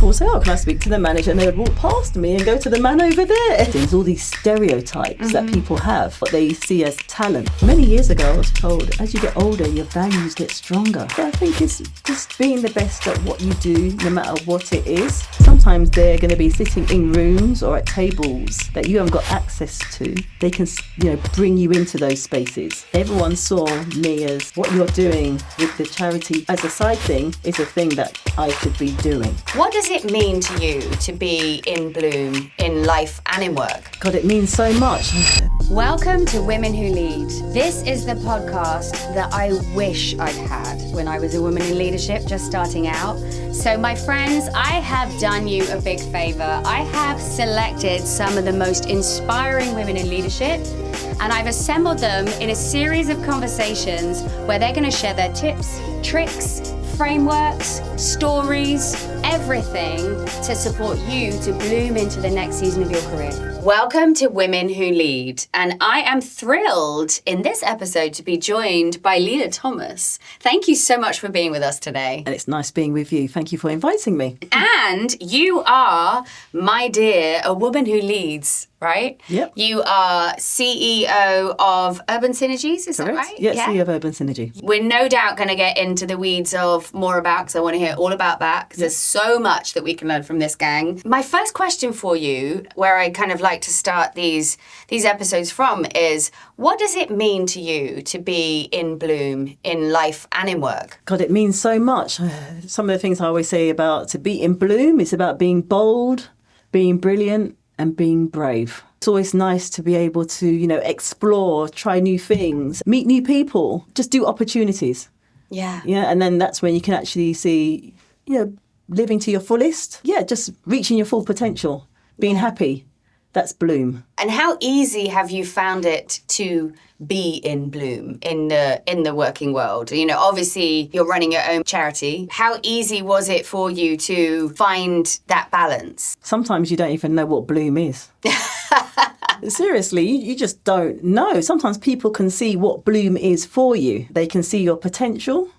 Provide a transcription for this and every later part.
people will say, oh, can I speak to the manager? And they would walk past me and go to the man over there. There's all these stereotypes that people have, what they see as talent. Many years ago, I was told, as you get older, your values get stronger. But I think it's just being the best at what you do, no matter what it is. Sometimes they're going to be sitting in rooms or at tables that you haven't got access to. They can, bring you into those spaces. Everyone saw me as what you're doing with the charity as a side thing is a thing that I should be doing. What does it mean to you to be in bloom in life and in work? God, it means so much. Welcome to Women Who Lead. This is the podcast that I wish I'd had when I was a woman in leadership just starting out. So my friends, I have done you a big favor. I have selected some of the most inspiring women in leadership, and I've assembled them in a series of conversations where they're going to share their tips, tricks, frameworks, stories, everything to support you to bloom into the next season of your career. Welcome to Women Who Lead, and I am thrilled in this episode to be joined by Leila Thomas. Thank you so much for being with us today. And it's nice being with you. Thank you for inviting me. And you are, my dear, a woman who leads, right? Yep. You are CEO of Urban Synergies, is Correct. that right? Yeah, CEO of Urban Synergy. We're no doubt going to get into the weeds of more about, because I want to hear all about that, because there's so much that we can learn from this gang. My first question for you, where I kind of like to start these episodes from, is what does it mean to you to be in bloom in life and in work? God, it means so much. Some of the things I always say about to be in bloom is about being bold, being brilliant, and being brave. It's always nice to be able to, explore, try new things, meet new people, just do opportunities. Yeah. Yeah, and then that's when you can actually see, living to your fullest. Yeah, just reaching your full potential, being happy. That's bloom. And how easy have you found it to be in bloom in the working world? Obviously you're running your own charity. How easy was it for you to find that balance? Sometimes you don't even know what bloom is. Seriously, you just don't know. Sometimes people can see what bloom is for you. They can see your potential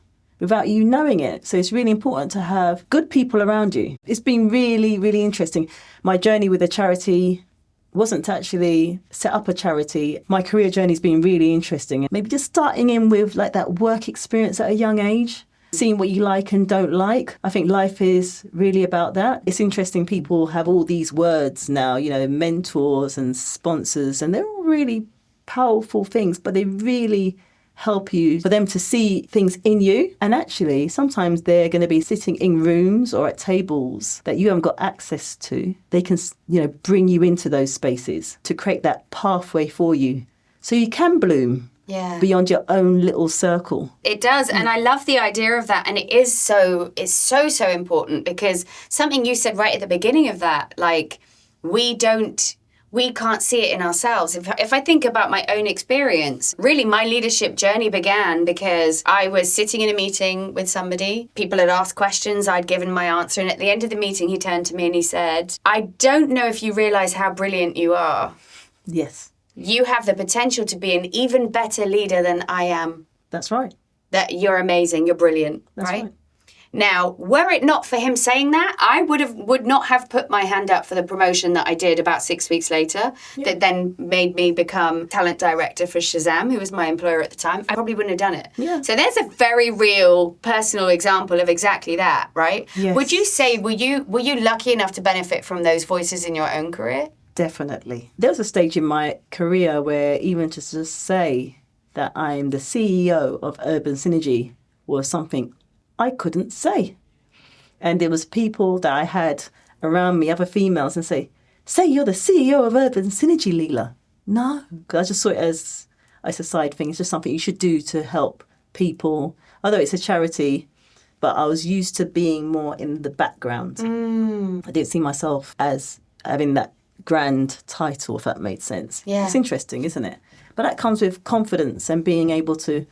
without you knowing it. So it's really important to have good people around you. It's been really, really interesting. My journey with a charity wasn't to actually set up a charity. My career journey's been really interesting. Maybe just starting in with like that work experience at a young age, seeing what you like and don't like. I think life is really about that. It's interesting, people have all these words now, mentors and sponsors, and they're all really powerful things, but they really help you for them to see things in you. And actually, sometimes they're going to be sitting in rooms or at tables that you haven't got access to. They can, bring you into those spaces to create that pathway for you so you can bloom. Yeah. Beyond your own little circle. It does. And I love the idea of that. And it's so important, because something you said right at the beginning of that, like we can't see it in ourselves. If I think about my own experience, really my leadership journey began because I was sitting in a meeting with somebody. People had asked questions, I'd given my answer. And at the end of the meeting, he turned to me and he said, I don't know if you realize how brilliant you are. Yes. You have the potential to be an even better leader than I am. That's right. That you're amazing, you're brilliant, That's right? Now, were it not for him saying that, I would not have put my hand up for the promotion that I did about 6 weeks later, that then made me become talent director for Shazam, who was my employer at the time. I probably wouldn't have done it. Yeah. So there's a very real personal example of exactly that, right? Yes. Would you say, were you lucky enough to benefit from those voices in your own career? Definitely. There was a stage in my career where even to just say that I'm the CEO of Urban Synergy was something I couldn't say. And there was people that I had around me, other females, and say you're the CEO of Urban Synergy, Leila. No, because I just saw it as a side thing. It's just something you should do to help people. Although it's a charity, but I was used to being more in the background. I didn't see myself as having that grand title, if that made sense. Yeah. It's interesting, isn't it? But that comes with confidence and being able to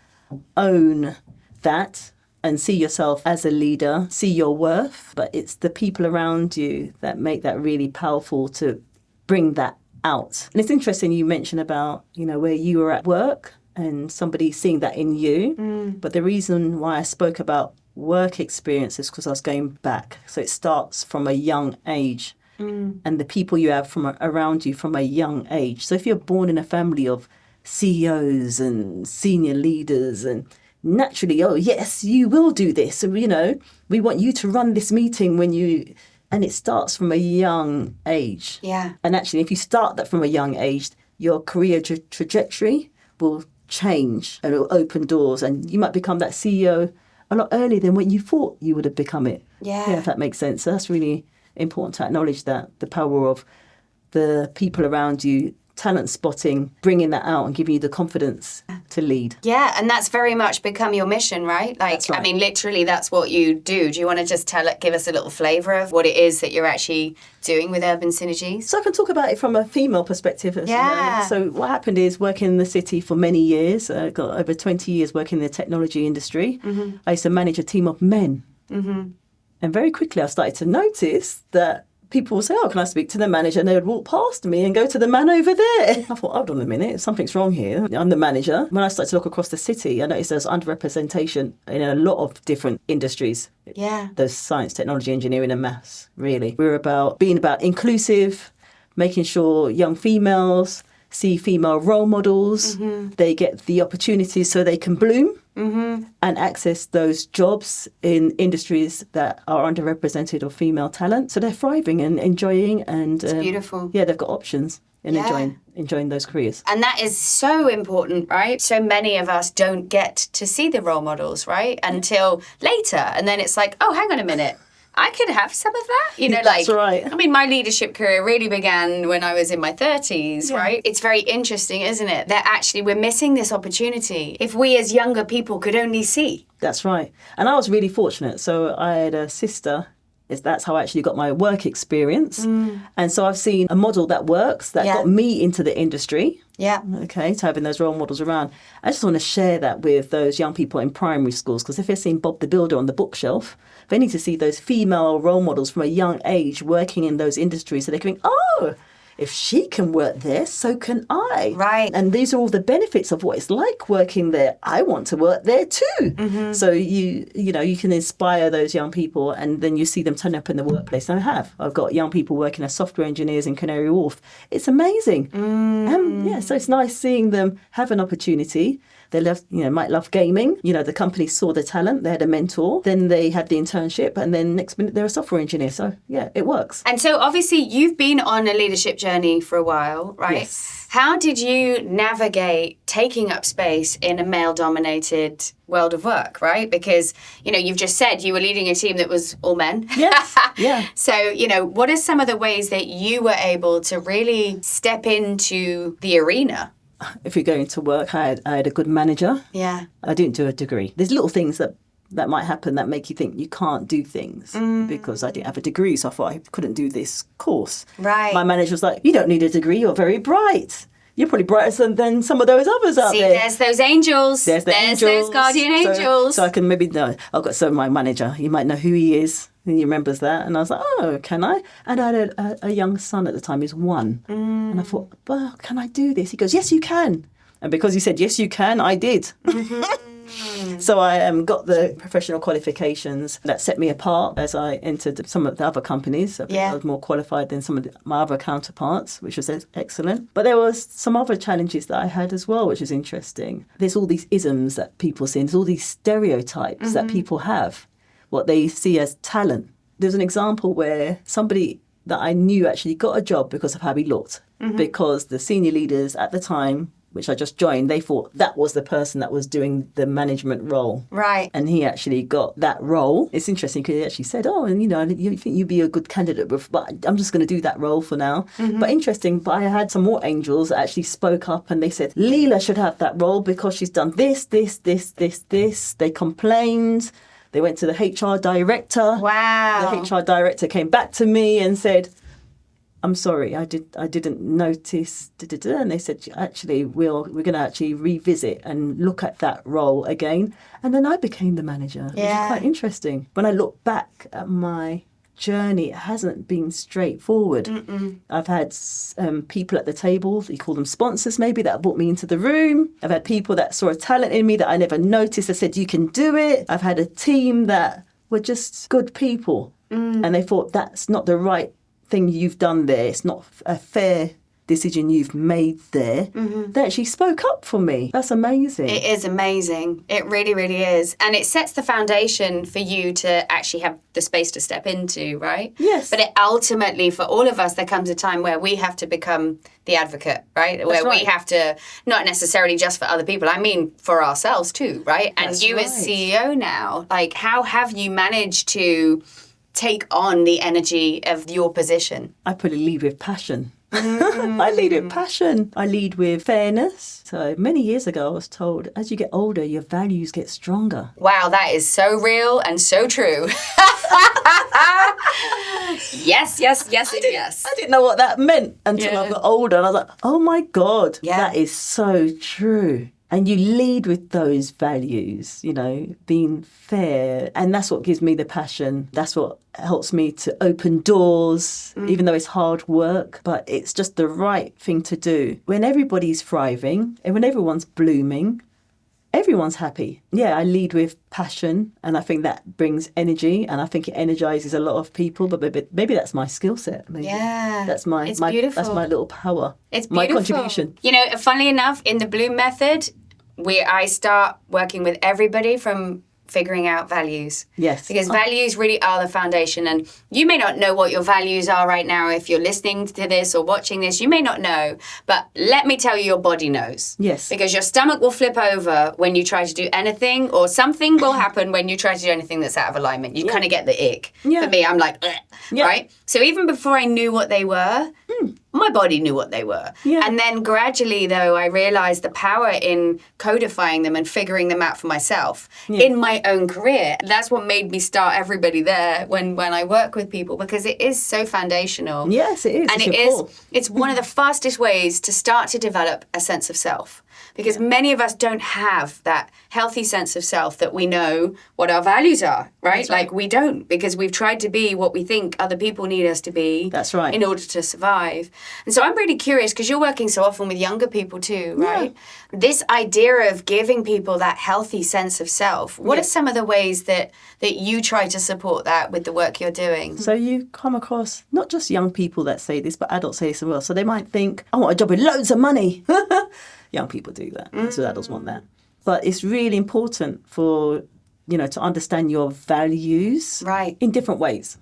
own that and see yourself as a leader, see your worth. But it's the people around you that make that really powerful to bring that out. And it's interesting you mentioned about, where you were at work and somebody seeing that in you. But the reason why I spoke about work experiences because I was going back. So it starts from a young age and the people you have from around you from a young age. So if you're born in a family of CEOs and senior leaders and naturally, oh, yes, you will do this. And, we want you to run this meeting and it starts from a young age. Yeah. And actually, if you start that from a young age, your career trajectory will change and it will open doors and you might become that CEO a lot earlier than when you thought you would have become it. Yeah. If that makes sense. So that's really important to acknowledge that, the power of the people around you, talent spotting, bringing that out and giving you the confidence to lead. Yeah, and that's very much become your mission, right? That's right. I mean, literally, that's what you do. Do you want to just give us a little flavour of what it is that you're actually doing with Urban Synergies? So I can talk about it from a female perspective. Yeah. So what happened is working in the city for many years, got over 20 years working in the technology industry. Mm-hmm. I used to manage a team of men. Mm-hmm. And very quickly I started to notice that people would say, oh, can I speak to the manager? And they would walk past me and go to the man over there. I thought, hold on a minute, something's wrong here. I'm the manager. When I started to look across the city, I noticed there's underrepresentation in a lot of different industries. Yeah. There's science, technology, engineering and maths, really. We're about being about inclusive, making sure young females see female role models. Mm-hmm. They get the opportunities so they can bloom. Mm-hmm. And access those jobs in industries that are underrepresented of female talent. So they're thriving and enjoying and... It's beautiful. Yeah, they've got options in enjoying those careers. And that is so important, right? So many of us don't get to see the role models, right? Until later. And then it's like, oh, hang on a minute. I could have some of that, That's right. I mean, my leadership career really began when I was in my 30s, right? It's very interesting, isn't it? That actually we're missing this opportunity if we as younger people could only see. That's right. And I was really fortunate. So I had a sister. That's how I actually got my work experience. And so I've seen a model that works, that got me into the industry. Yeah. Okay, to having those role models around. I just want to share that with those young people in primary schools, because if they're seeing Bob the Builder on the bookshelf, they need to see those female role models from a young age working in those industries. So they're going, oh, if she can work there, so can I. Right. And these are all the benefits of what it's like working there. I want to work there too. Mm-hmm. So you can inspire those young people, and then you see them turn up in the workplace. And I've got young people working as software engineers in Canary Wharf. It's amazing. So it's nice seeing them have an opportunity. They might love gaming. The company saw the talent. They had a mentor. Then they had the internship. And then next minute, they're a software engineer. So, it works. And so, obviously, you've been on a leadership journey for a while, right? Yes. How did you navigate taking up space in a male-dominated world of work, right? Because, you've just said you were leading a team that was all men. Yes, yeah. So, what are some of the ways that you were able to really step into the arena? If you're going to work, I had a good manager. Yeah. I didn't do a degree. There's little things that might happen that make you think you can't do things because I didn't have a degree, so I thought I couldn't do this course. Right. My manager was like, you don't need a degree, you're very bright. You're probably brighter than some of those others out there. There's those angels. There's those guardian angels. So I can maybe know. My manager, you might know who he is. And he remembers that. And I was like, oh, can I? And I had a young son at the time, he's 1. And I thought, well, can I do this? He goes, yes, you can. And because he said, yes, you can, I did. So I got the professional qualifications that set me apart as I entered some of the other companies. I think I was more qualified than some of my other counterparts, which was excellent. But there was some other challenges that I had as well, which is interesting. There's all these isms that people see. There's all these stereotypes that people have, what they see as talent. There's an example where somebody that I knew actually got a job because of how he looked, because the senior leaders at the time, which I just joined, they thought that was the person that was doing the management role. Right. And he actually got that role. It's interesting because he actually said, oh, and you think you'd be a good candidate, but I'm just going to do that role for now. But interesting, but I had some more angels that actually spoke up and they said, Leila should have that role because she's done this. They complained. They went to the HR director. Wow. The HR director came back to me and said, I'm sorry, I didn't notice. And they said, actually, we're going to actually revisit and look at that role again. And then I became the manager, which is quite interesting. When I look back at my journey, it hasn't been straightforward. I've had people at the table, you call them sponsors maybe, that brought me into the room. I've had people that saw a talent in me that I never noticed. I said, you can do it. I've had a team that were just good people. And they thought, that's not the right thing you've done there. It's not a fair decision you've made there. They actually spoke up for me. That's amazing. It is amazing. It really, really is. And it sets the foundation for you to actually have the space to step into, right? Yes. But it ultimately, for all of us, there comes a time where we have to become the advocate, right? Where we have to, not necessarily just for other people, I mean for ourselves too, right? And That's you right. as CEO now, like how have you managed to take on the energy of your position? I probably lead with passion. I lead with passion. I lead with fairness. So many years ago, I was told, as you get older, your values get stronger. Wow, that is so real and so true. Yes. I didn't know what that meant until I got older. And I was like, oh my God, that is so true. And you lead with those values, you know, being fair. And that's what gives me the passion. That's what helps me to open doors, even though it's hard work. But it's just the right thing to do. When everybody's thriving and when everyone's blooming, everyone's happy. Yeah, I lead with passion. And I think that brings energy. And I think it energizes a lot of people. But maybe that's my skill set. Maybe. Yeah. That's it's beautiful. That's my little power. It's beautiful. My contribution. You know, funnily enough, in the Bloom method, I start working with everybody from figuring out values. Yes. Because values really are the foundation. And you may not know what your values are right now. If you're listening to this or watching this, you may not know. But let me tell you, your body knows. Yes. Because your stomach will flip over when you try to do anything, or something will happen when you try to do anything that's out of alignment. You kind of get the ick. Yeah. For me, I'm like, right? So even before I knew what they were, my body knew what they were. Yeah. And then gradually, though, I realized the power in codifying them and figuring them out for myself in my own career. That's what made me start Everybody There when I work with people, because it is so foundational. Yes, it is. And it's one of the fastest ways to start to develop a sense of self. Because many of us don't have that healthy sense of self that we know what our values are, right? Like we don't, because we've tried to be what we think other people need us to be. That's right. In order to survive. And so I'm really curious, because you're working so often with younger people too, right? Yeah. This idea of giving people that healthy sense of self, what are some of the ways that you try to support that with the work you're doing? So you come across not just young people that say this, but adults say this as well. So they might think, I want a job with loads of money. Young people do that. So adults want that. But it's really important for, you know, to understand your values in different ways.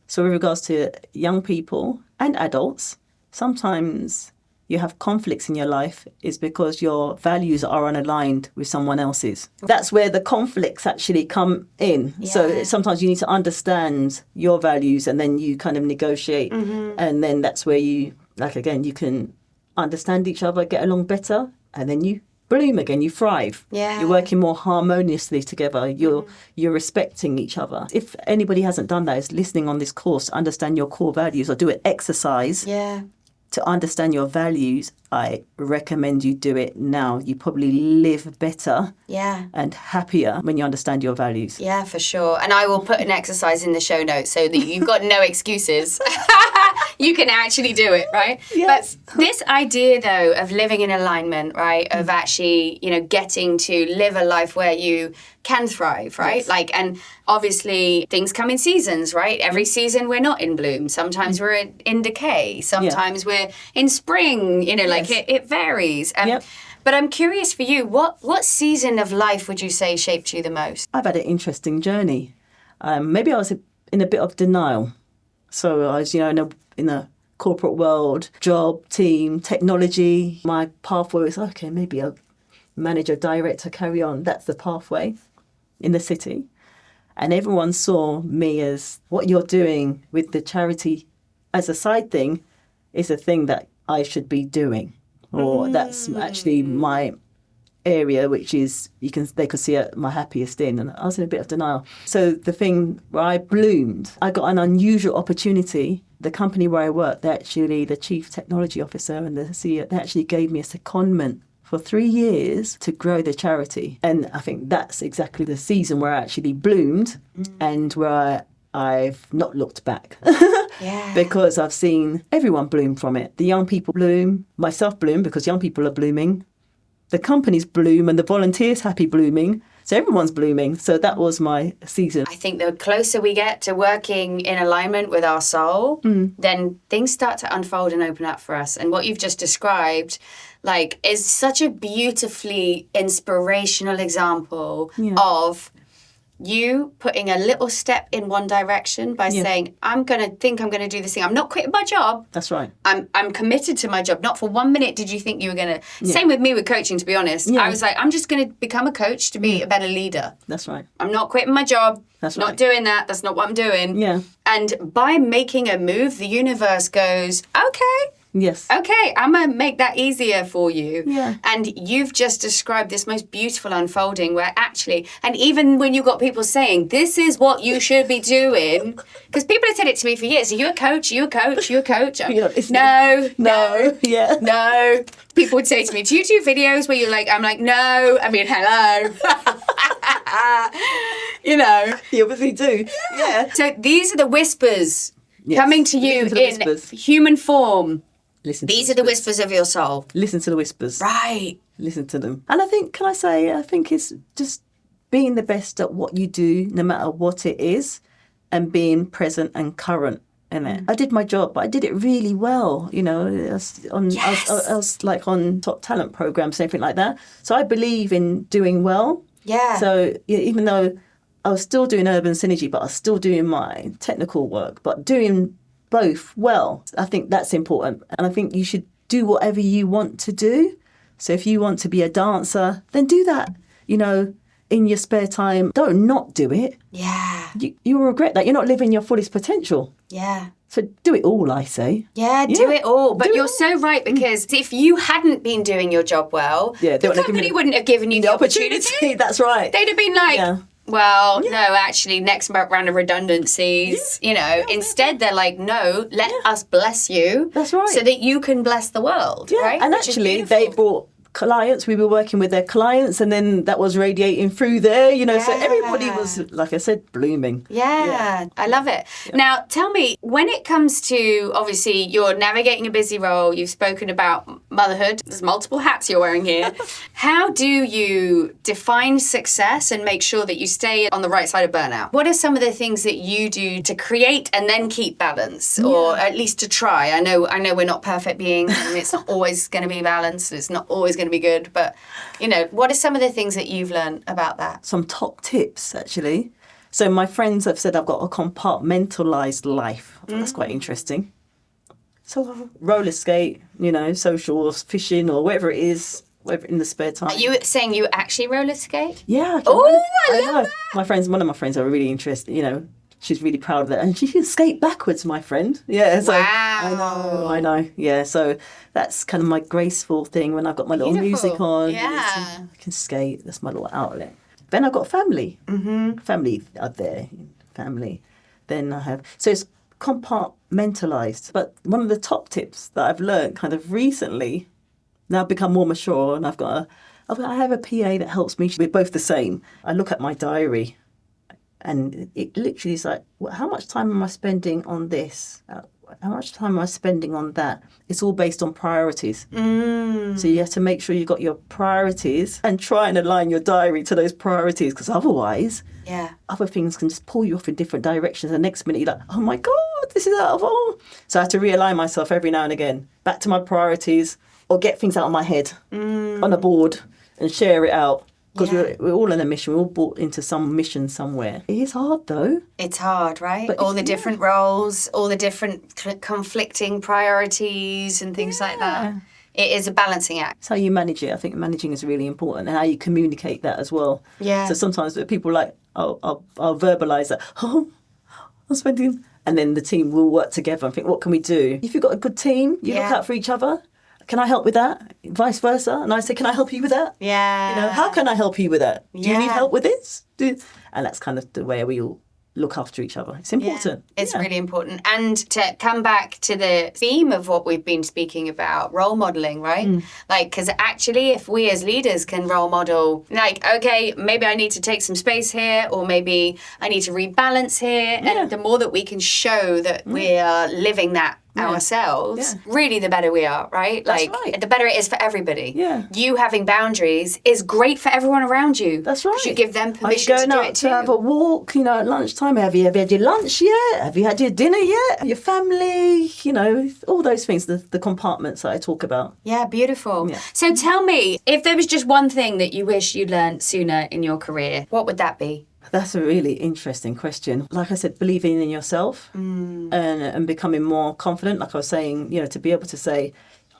So with regards to young people and adults, sometimes you have conflicts in your life is because your values are unaligned with someone else's. That's where the conflicts actually come in. Yeah. So sometimes you need to understand your values and then you kind of negotiate. And then that's where you, like again, you can understand each other, get along better, and then you bloom again, you thrive. Yeah. You're working more harmoniously together. You're respecting each other. If anybody hasn't done that, is listening on this course to understand your core values or do an exercise to understand your values, I recommend you do it now. You probably live better and happier when you understand your values. Yeah, for sure. And I will put an exercise in the show notes so that you've got no excuses. You can actually do it, right? Yes. But this idea, though, of living in alignment, right, of actually, you know, getting to live a life where you can thrive, right? Yes. Like, and obviously things come in seasons, right? Every season we're not in bloom. Sometimes we're in decay. Sometimes we're in spring, you know, like it varies. But I'm curious for you, what season of life would you say shaped you the most? I've had an interesting journey. Maybe I was in a bit of denial. So I was, you know, in the corporate world, job, team, technology. My pathway was, okay, maybe a manager, director, carry on. That's the pathway in the city. And everyone saw me as what you're doing with the charity as a side thing is a thing that I should be doing. Or that's actually my area, which is, they could see my happiest in. And I was in a bit of denial. So the thing where I bloomed, I got an unusual opportunity. The company where I worked, the chief technology officer and the CEO, they actually gave me a secondment for 3 years to grow the charity. And I think that's exactly the season where I actually bloomed and where I've not looked back Yeah. because I've seen everyone bloom from it. The young people bloom, myself bloom because young people are blooming. The companies bloom and the volunteers happy blooming. So everyone's blooming. So that was my season. I think the closer we get to working in alignment with our soul, then things start to unfold and open up for us. And what you've just described, like, is such a beautifully inspirational example of you putting a little step in one direction by saying, I'm going to do this thing. I'm not quitting my job. That's right. I'm committed to my job. Not for 1 minute did you think you were going to... Same with me with coaching, to be honest. I was like, I'm just going to become a coach to be a better leader. That's right. I'm not quitting my job. That's not right. doing that. That's not what I'm doing. Yeah. And by making a move, the universe goes, okay. Yes. Okay, I'm going to make that easier for you. Yeah. And you've just described this most beautiful unfolding where actually, and even when you got people saying, this is what you should be doing, because people have said it to me for years, are you a coach? Are you a coach? Are you a coach? No. Yeah. No. People would say to me, do you do videos where you're like, I'm like, no. I mean, hello. You know. You obviously do. Yeah. So these are the whispers coming to you in human form. These are the whispers of your soul. Listen to the whispers. Right. Listen to them. And I think it's just being the best at what you do, no matter what it is, and being present and current in it. I did my job, but I did it really well. You know, I was like on top talent programs and everything like that. So I believe in doing well. Yeah. So even though I was still doing urban synergy, but I was still doing my technical work, but doing both well. I think that's important. And I think you should do whatever you want to do. So if you want to be a dancer, then do that, you know, in your spare time. Don't not do it. Yeah. You'll regret that. You're not living your fullest potential. Yeah. So do it all, I say. Yeah, do it all. But you're so right, because if you hadn't been doing your job well, the company wouldn't have given you the opportunity. That's right. They'd have been like, well, no, actually, next round of redundancies, you know. Instead, they're like, no, let us bless you. That's right. So that you can bless the world, right? And actually, they brought clients. We were working with their clients, and then that was radiating through there, you know. So everybody was, like I said, blooming. Yeah, I love it. Yeah. Now, tell me, when it comes to, obviously, you're navigating a busy role, you've spoken about motherhood, there's multiple hats you're wearing here. How do you define success and make sure that you stay on the right side of burnout? What are some of the things that you do to create and then keep balance, or at least to try? I know we're not perfect beings, and it's not always going to be balanced, it's not always going to be good, but you know, what are some of the things that you've learned about that? Some top tips, actually. So my friends have said I've got a compartmentalized life. I think that's quite interesting. So I'll roller skate, you know, social or fishing or whatever it is, whatever in the spare time. Are you saying you actually roller skate? Yeah. I love that. One of my friends are really interested, you know, she's really proud of that. And she can skate backwards, my friend. Yeah. So wow. I know. Yeah. So that's kind of my graceful thing when I've got my little music on. Yeah. I can skate. That's my little outlet. Then I've got family. Mm-hmm. Family are there. Family. Then I have... So it's compartmentalized. But one of the top tips that I've learned kind of recently, now I've become more mature, and I have a PA that helps me. We're both the same. I look at my diary, and it literally is like, how much time am I spending on this? How much time am I spending on that? It's all based on priorities. So you have to make sure you've got your priorities and try and align your diary to those priorities, because otherwise other things can just pull you off in different directions. The next minute you're like, oh my God, this is out of all. So I have to realign myself every now and again back to my priorities, or get things out of my head on a board and share it out. Because we're all on a mission. We're all brought into some mission somewhere. It is hard, though. It's hard, right? But all the different roles, all the different conflicting priorities and things like that. It is a balancing act. It's how you manage it. I think managing is really important, and how you communicate that as well. Yeah. So sometimes people like, I'll verbalise that, I'm spending... And then the team will work together and think, what can we do? If you've got a good team, you look out for each other. Can I help with that? Vice versa. And I say, can I help you with that? Yeah. You know, how can I help you with that? Do you need help with this? And that's kind of the way we all look after each other. It's important. Yeah, it's really important. And to come back to the theme of what we've been speaking about, role modeling, right? Like, because actually, if we as leaders can role model, like, okay, maybe I need to take some space here, or maybe I need to rebalance here. And the more that we can show that we are living that ourselves, really the better we are, right? That's like the better it is for everybody. Yeah. You having boundaries is great for everyone around you. That's right. You give them permission to do it too. To have a walk, at lunchtime. Have you had your lunch yet? Have you had your dinner yet? Your family, all those things, the compartments that I talk about. Yeah, beautiful. Yeah. So tell me, if there was just one thing that you wish you'd learned sooner in your career, what would that be? That's a really interesting question. Like I said, believing in yourself and becoming more confident. Like I was saying, to be able to say,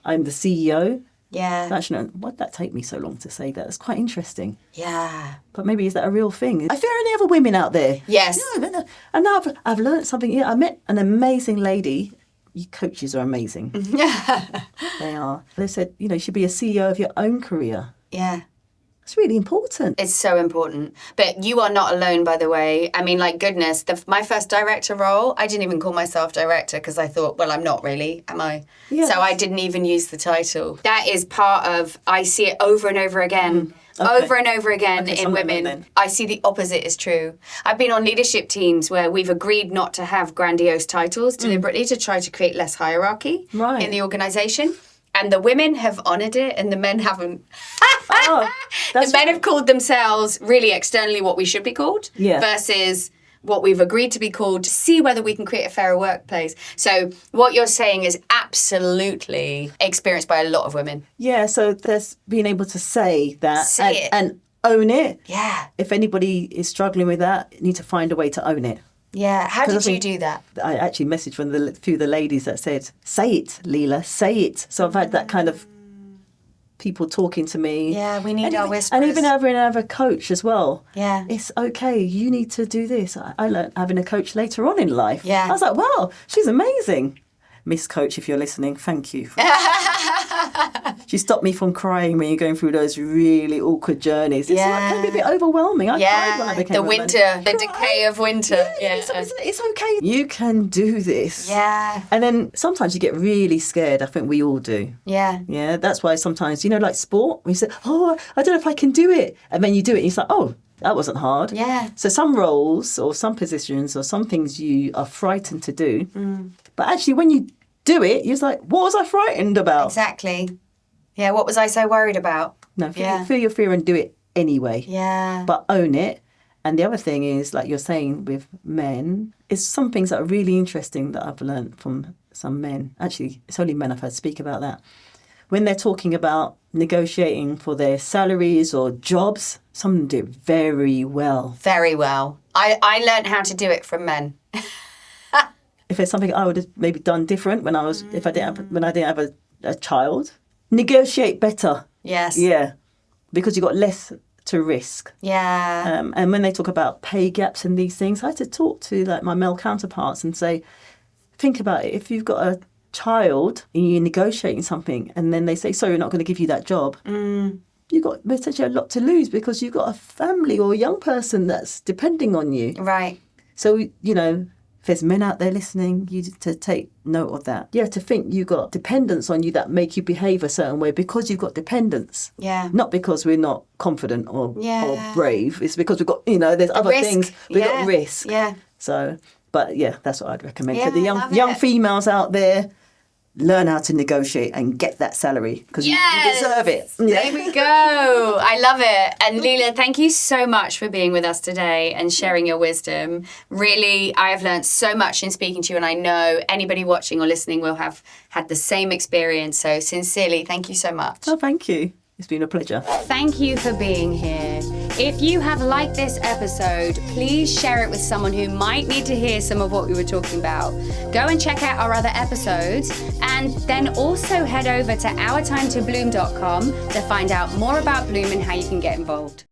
I'm the CEO. Yeah. Actually, why'd that take me so long to say that? It's quite interesting. Yeah. But maybe is that a real thing? If there are any other women out there? Yes. And now I've learned something. Yeah, I met an amazing lady. You coaches are amazing. They are. They said, you should be a CEO of your own career. Yeah. It's really important. It's so important. But you are not alone, by the way. I mean, like, goodness, my first director role, I didn't even call myself director because I thought, well, I'm not really, am I? Yes. So I didn't even use the title. That is part of, I see it over and over again. Over and over again in women. I see the opposite is true. I've been on leadership teams where we've agreed not to have grandiose titles deliberately to try to create less hierarchy in the organisation. And the women have honoured it and the men haven't. The men have called themselves really externally what we should be called versus what we've agreed to be called to see whether we can create a fairer workplace. So what you're saying is absolutely experienced by a lot of women. Yeah, so there's being able to say that and own it. Yeah. If anybody is struggling with that, you need to find a way to own it. Yeah. How did you do that? I actually messaged one of a few of the ladies that said, say it, Leila, say it. So I've had that kind of people talking to me. Yeah, we need our whispers. And even having a coach as well. Yeah. It's okay, you need to do this. I learned having a coach later on in life. Yeah. I was like, wow, she's amazing. Miss Coach, if you're listening, thank you. She stopped me from crying when you're going through those really awkward journeys. It's can be a bit overwhelming. I cried when I became a woman. The decay of winter. Yeah. It's okay. You can do this. Yeah. And then sometimes you get really scared. I think we all do. Yeah. Yeah, that's why sometimes, like sport, when you say, oh, I don't know if I can do it. And then you do it and it's like, oh, that wasn't hard. Yeah. So some roles or some positions or some things you are frightened to do. But actually when you do it, you're like, what was I frightened about? Exactly. Yeah, what was I so worried about? No, feel your fear and do it anyway. Yeah. But own it. And the other thing is, like you're saying with men, is some things that are really interesting that I've learned from some men. Actually, it's only men I've heard speak about that. When they're talking about negotiating for their salaries or jobs, some of them do it very well. Very well. I learned how to do it from men. If there's something I would have maybe done different when I didn't have a child, negotiate better. Yes. Yeah, because you've got less to risk. Yeah. And when they talk about pay gaps and these things, I had to talk to my male counterparts and say, think about it. If you've got a child and you're negotiating something and then they say, sorry, we're not going to give you that job. You've got essentially a lot to lose because you've got a family or a young person that's depending on you. Right. So, if there's men out there listening, you to take note of that. Yeah, to think you've got dependents on you that make you behave a certain way because you've got dependents. Yeah. Not because we're not confident or brave. It's because we've got, there's other things. We've got risk. Yeah. So, but yeah, that's what I'd recommend. Yeah, For the young females out there, learn how to negotiate and get that salary because you deserve it. Yeah. There we go. I love it. And Leila, thank you so much for being with us today and sharing your wisdom. Really, I have learned so much in speaking to you, and I know anybody watching or listening will have had the same experience. So sincerely, thank you so much. Oh, thank you. It's been a pleasure. Thank you for being here. If you have liked this episode, please share it with someone who might need to hear some of what we were talking about. Go and check out our other episodes, and then also head over to ourtimetobloom.com to find out more about Bloom and how you can get involved.